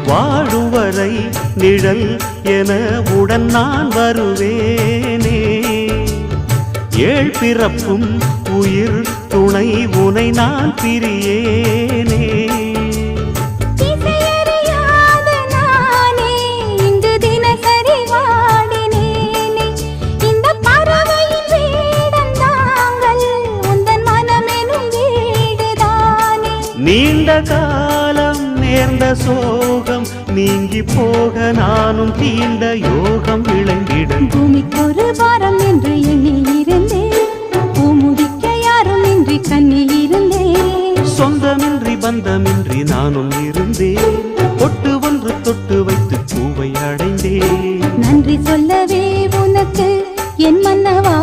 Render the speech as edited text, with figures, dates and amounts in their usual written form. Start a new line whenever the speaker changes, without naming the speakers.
வாழுவரை நிழல் என உடன் நான் வருவேனே. ஏழ் பிறப்பும் உயிர் துணை உனை நான் பிரியேனே. நீண்ட காலம் நேர்ந்த சோகம் நீங்கி போக நானும் தீண்ட யோகம் விளங்கிடும்.
பூமிக்கொரு வாரம் என்று எண்ணி இருந்தேன், பூமுடிக்க யாரும் இன்றி கண்ணி இருந்தேன்.
சொந்தமின்றி பந்தமின்றி நானும் இருந்தேன், பொட்டு ஒன்று தொட்டு வைத்து பூவை அடைந்தேன்.
நன்றி சொல்லவே உனக்கு என் மன்னவா